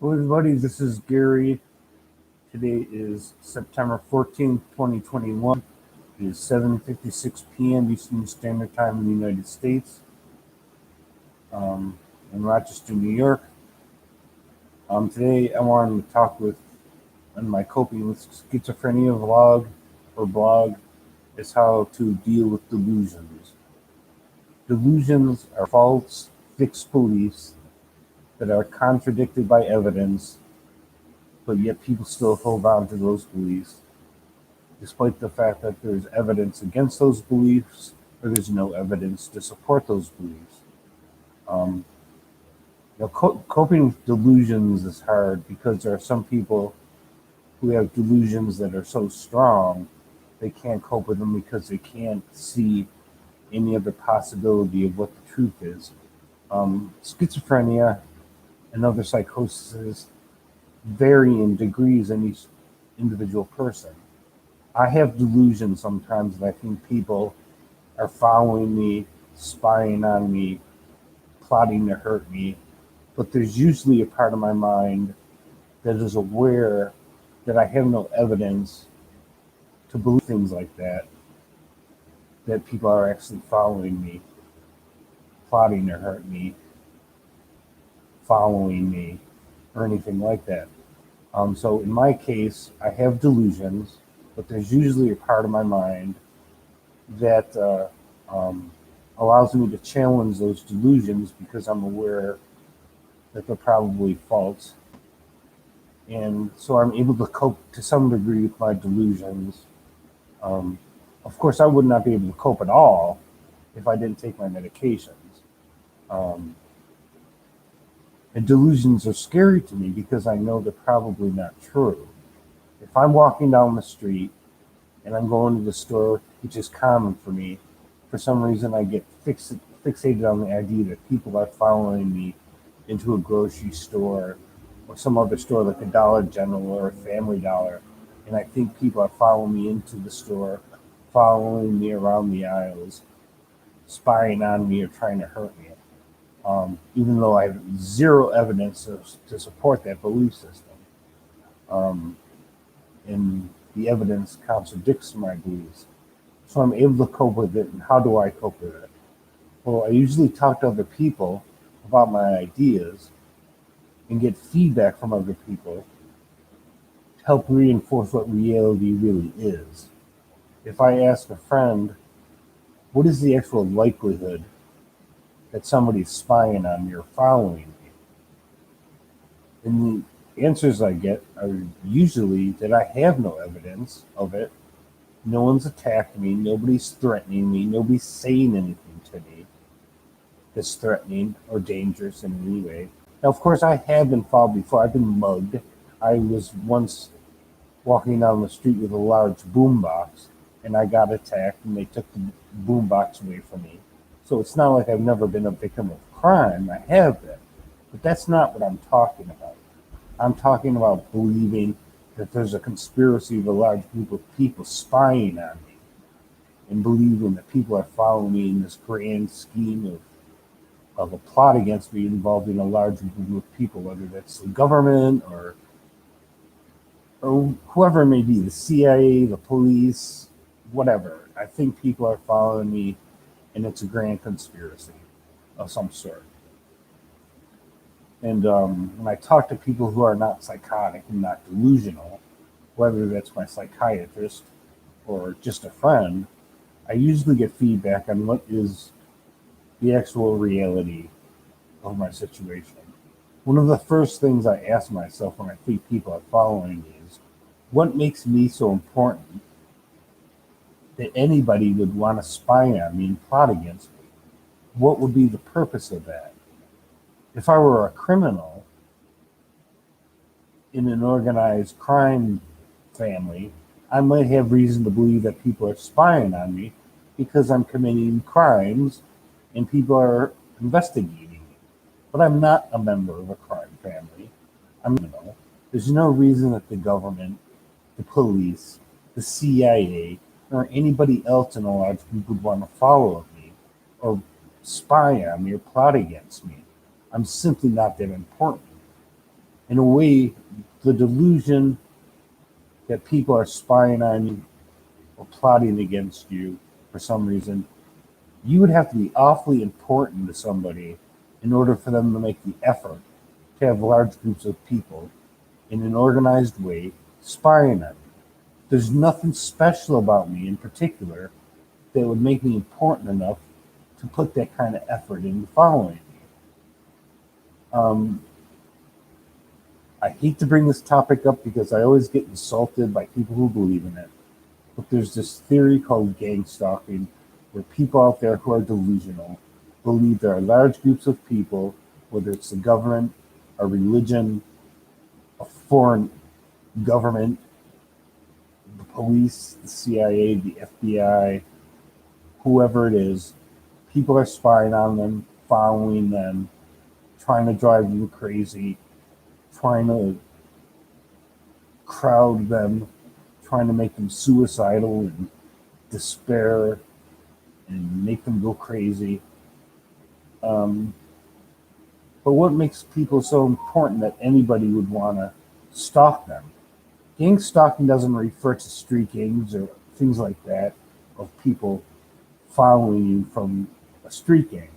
Hello, everybody. This is Gary. Today is September 14th, 2021. It is 7:56 p.m. Eastern Standard Time in the United States, in Rochester, New York. Today, I wanted to talk on my coping with schizophrenia blog is how to deal with delusions. Delusions are false, fixed beliefs that are contradicted by evidence, but yet people still hold on to those beliefs, despite the fact that there's evidence against those beliefs or there's no evidence to support those beliefs. Um, Coping with delusions is hard because there are some people who have delusions that are so strong they can't cope with them because they can't see any other possibility of what the truth is. Schizophrenia and other psychoses vary in degrees in each individual person. I have delusions sometimes that I think people are following me, spying on me, plotting to hurt me, but there's usually a part of my mind that is aware that I have no evidence to believe things like that people are actually following me, plotting to hurt me, following me, or anything like that. So in my case, I have delusions, but there's usually a part of my mind that allows me to challenge those delusions because I'm aware that they're probably false. And so I'm able to cope to some degree with my delusions. Um, of course, I would not be able to cope at all if I didn't take my medications. Um, and delusions are scary to me because I know they're probably not true. If I'm walking down the street and I'm going to the store, which is common for me, for some reason I get fixated on the idea that people are following me into a grocery store or some other store like a Dollar General or a Family Dollar. And I think people are following me into the store, following me around the aisles, spying on me or trying to hurt me. Even though I have zero evidence to support that belief system. Um, and the evidence contradicts my beliefs. So I'm able to cope with it. And how do I cope with it? Well, I usually talk to other people about my ideas and get feedback from other people to help reinforce what reality really is. If I ask a friend, what is the actual likelihood that somebody's spying on me or following me? And the answers I get are usually that I have no evidence of it. No one's attacked me. Nobody's threatening me. Nobody's saying anything to me that's threatening or dangerous in any way. Now, of course, I have been followed before. I've been mugged. I was once walking down the street with a large boombox, and I got attacked, and they took the boombox away from me. So it's not like I've never been a victim of crime. I have been. But that's not what I'm talking about. I'm talking about believing that there's a conspiracy of a large group of people spying on me and believing that people are following me in this grand scheme of a plot against me involving a large group of people, whether that's the government or whoever it may be, the CIA, the police, whatever. I think people are following me and it's a grand conspiracy of some sort. And when I talk to people who are not psychotic and not delusional, whether that's my psychiatrist or just a friend, I usually get feedback on what is the actual reality of my situation. One of the first things I ask myself when I think people are following me is, what makes me so important that anybody would want to spy on me and plot against me? What would be the purpose of that? If I were a criminal in an organized crime family, I might have reason to believe that people are spying on me because I'm committing crimes and people are investigating me. But I'm not a member of a crime family. I'm a criminal. There's no reason that the government, the police, the CIA, or anybody else in a large group would want to follow me or spy on me or plot against me. I'm simply not that important. In a way, the delusion that people are spying on you or plotting against you for some reason, you would have to be awfully important to somebody in order for them to make the effort to have large groups of people in an organized way spying on me. There's nothing special about me in particular that would make me important enough to put that kind of effort into following me. Um, I hate to bring this topic up because I always get insulted by people who believe in it. But there's this theory called gang stalking where people out there who are delusional believe there are large groups of people, whether it's the government, a religion, a foreign government, the police, the CIA, the FBI, whoever it is, people are spying on them, following them, trying to drive them crazy, trying to crowd them, trying to make them suicidal and despair and make them go crazy. Um, but what makes people so important that anybody would want to stalk them? Gang stalking doesn't refer to street gangs or things like that of people following you from a street gang,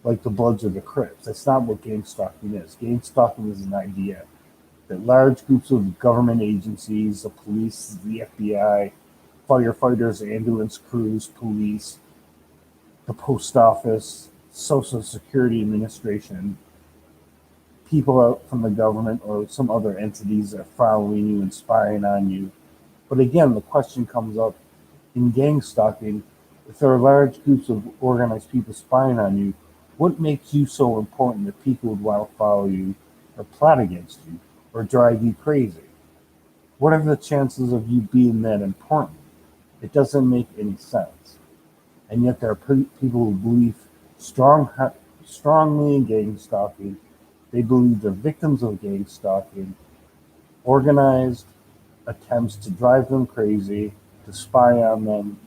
like the Bloods or the Crips. That's not what gang stalking is. Gang stalking is an idea that large groups of government agencies, the police, the FBI, firefighters, ambulance crews, police, the post office, Social Security Administration, people out from the government or some other entities are following you and spying on you. But again, the question comes up in gang stalking, if there are large groups of organized people spying on you, what makes you so important that people would want to follow you or plot against you or drive you crazy? What are the chances of you being that important? It doesn't make any sense. And yet there are people who believe strongly in gang stalking. They believe they're victims of gang stalking, organized attempts to drive them crazy, to spy on them,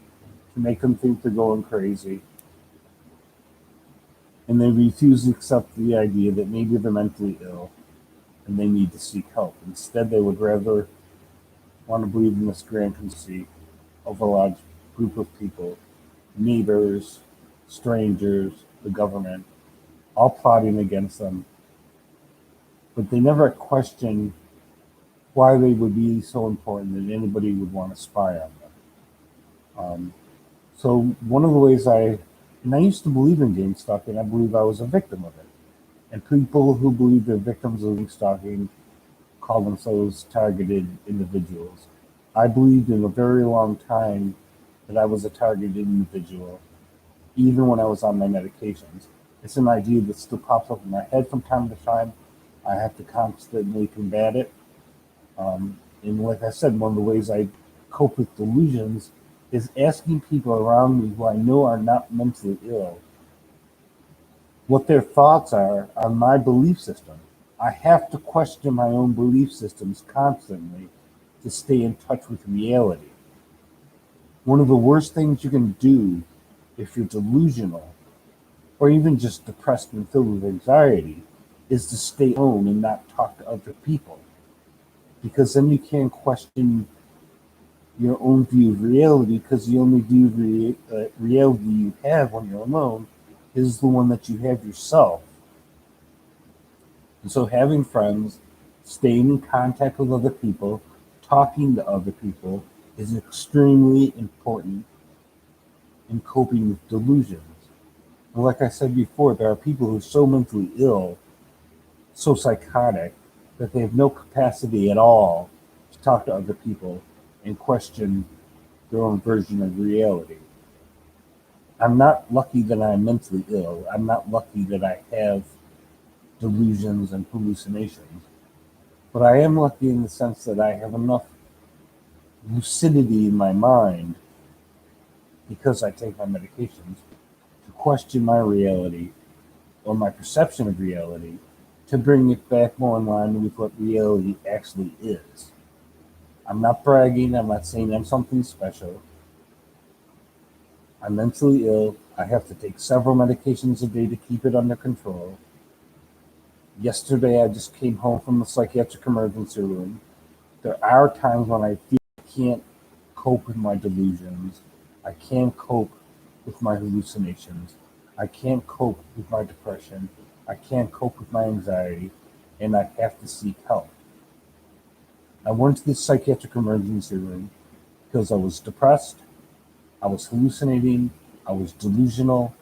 to make them think they're going crazy. And they refuse to accept the idea that maybe they're mentally ill and they need to seek help. Instead, they would rather want to believe in this grand conspiracy of a large group of people, neighbors, strangers, the government, all plotting against them. But they never question why they would be so important that anybody would want to spy on them. So one of the ways and I used to believe in gang stalking, I believe I was a victim of it. And people who believe they're victims of gang stalking call themselves targeted individuals. I believed in a very long time that I was a targeted individual, even when I was on my medications. It's an idea that still pops up in my head from time to time. I have to constantly combat it. And like I said, one of the ways I cope with delusions is asking people around me who I know are not mentally ill what their thoughts are on my belief system. I have to question my own belief systems constantly to stay in touch with reality. One of the worst things you can do if you're delusional or even just depressed and filled with anxiety is to stay alone and not talk to other people, because then you can't question your own view of reality, because the only view of reality you have when you're alone is the one that you have yourself. And so having friends, staying in contact with other people, talking to other people is extremely important in coping with delusions. And like I said before, there are people who are so mentally ill, so psychotic, that they have no capacity at all to talk to other people and question their own version of reality. I'm not lucky that I'm mentally ill. I'm not lucky that I have delusions and hallucinations. But I am lucky in the sense that I have enough lucidity in my mind, because I take my medications, to question my reality or my perception of reality to bring it back more in line with what reality actually is. I'm not bragging. I'm not saying I'm something special. I'm mentally ill. I have to take several medications a day to keep it under control. Yesterday, I just came home from the psychiatric emergency room. There are times when I feel I can't cope with my delusions. I can't cope with my hallucinations. I can't cope with my depression. I can't cope with my anxiety, and I have to seek help. I went to the psychiatric emergency room because I was depressed, I was hallucinating, I was delusional,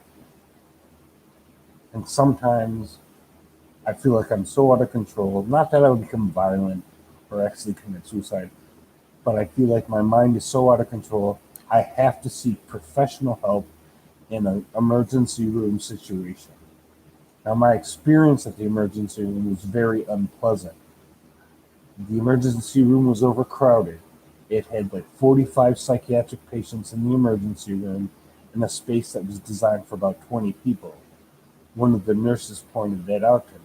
and sometimes I feel like I'm so out of control. Not that I would become violent or actually commit suicide, but I feel like my mind is so out of control. I have to seek professional help in an emergency room situation. Now, my experience at the emergency room was very unpleasant. The emergency room was overcrowded. It had like 45 psychiatric patients in the emergency room in a space that was designed for about 20 people. One of the nurses pointed that out to me.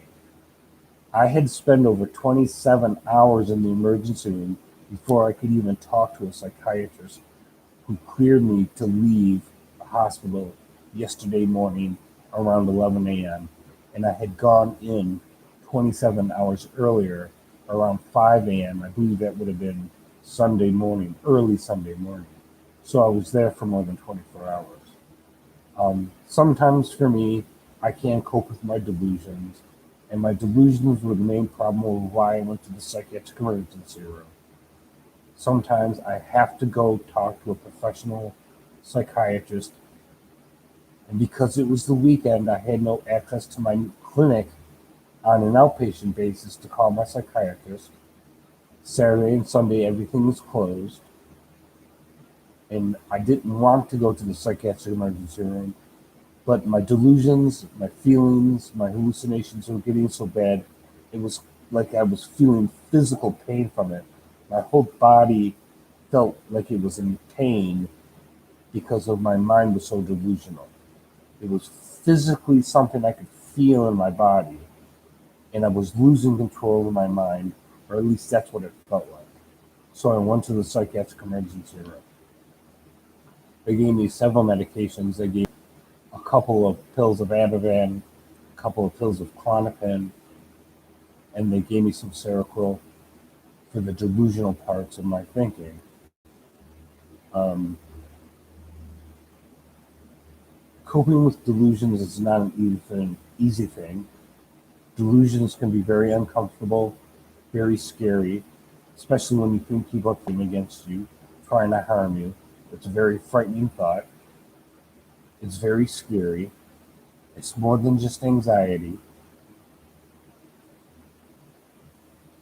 I had spent over 27 hours in the emergency room before I could even talk to a psychiatrist who cleared me to leave the hospital yesterday morning around 11 a.m. And I had gone in 27 hours earlier around 5 a.m. I believe that would have been Sunday morning, early Sunday morning. So I was there for more than 24 hours. Sometimes for me, I can't cope with my delusions, and my delusions were the main problem of why I went to the psychiatric emergency room. Sometimes I have to go talk to a professional psychiatrist, and because it was the weekend, I had no access to my clinic on an outpatient basis to call my psychiatrist. Saturday and Sunday, everything was closed, and I didn't want to go to the psychiatric emergency room, but my delusions, my feelings, my hallucinations were getting so bad, it was like I was feeling physical pain from it. My whole body felt like it was in pain because of my mind was so delusional. It was physically something I could feel in my body, and I was losing control of my mind, or at least that's what it felt like. So I went to the psychiatric emergency room. They gave me several medications. They gave a couple of pills of Ativan, a couple of pills of Clonopin, and they gave me some Seroquel for the delusional parts of my thinking. Um, Coping with delusions is not an easy thing. Delusions can be very uncomfortable, very scary, especially when you think people are playing against you, trying to harm you. It's a very frightening thought. It's very scary. It's more than just anxiety.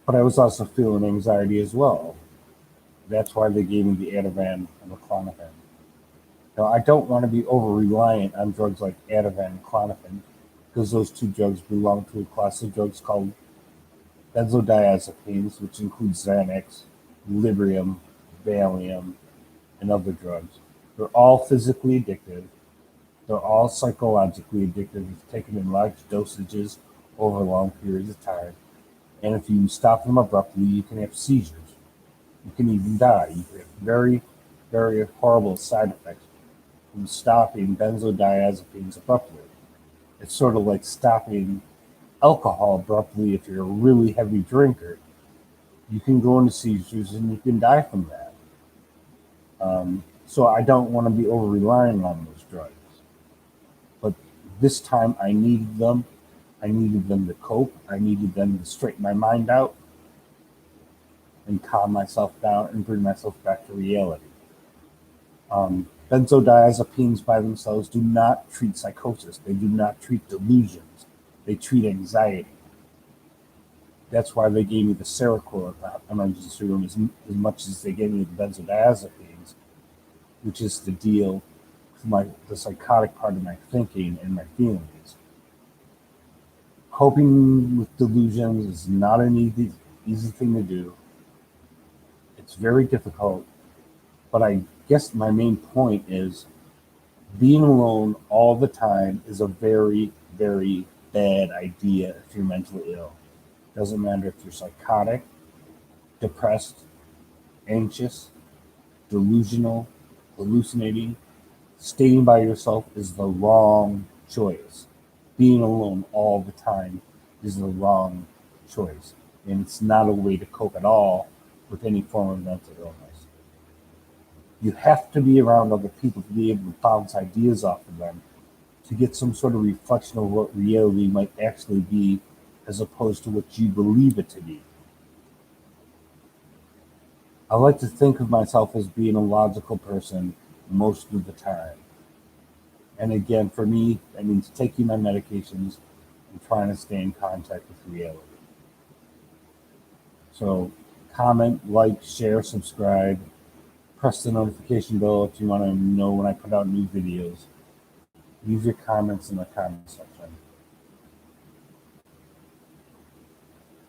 But I was also feeling anxiety as well. That's why they gave me the Ativan and the Clonopin. Now, I don't want to be over reliant on drugs like Ativan and Clonopin because those two drugs belong to a class of drugs called benzodiazepines, which includes Xanax, Librium, Valium, and other drugs. They're all physically addictive. They're all psychologically addictive if taken in large dosages over long periods of time. And if you stop them abruptly, you can have seizures. You can even die. You can have very, very horrible side effects from stopping benzodiazepines abruptly. It's sort of like stopping alcohol abruptly if you're a really heavy drinker. You can go into seizures and you can die from that. So I don't want to be over relying on those drugs. But this time I needed them. I needed them to cope. I needed them to straighten my mind out and calm myself down and bring myself back to reality. Benzodiazepines by themselves do not treat psychosis. They do not treat delusions. They treat anxiety. That's why they gave me the Seroquel at the emergency room as much as they gave me the benzodiazepines, which is to deal with the psychotic part of my thinking and my feelings. Coping with delusions is not an easy thing to do. It's very difficult, but I guess my main point is being alone all the time is a very, very bad idea if you're mentally ill. Doesn't matter if you're psychotic, depressed, anxious, delusional, hallucinating. Staying by yourself is the wrong choice. Being alone all the time is the wrong choice. And it's not a way to cope at all with any form of mental illness. You have to be around other people to be able to bounce ideas off of them, to get some sort of reflection of what reality might actually be as opposed to what you believe it to be. I like to think of myself as being a logical person most of the time. And again, for me, that means taking my medications and trying to stay in contact with reality. So comment, like, share, subscribe, press the notification bell if you want to know when I put out new videos. Leave your comments in the comment section.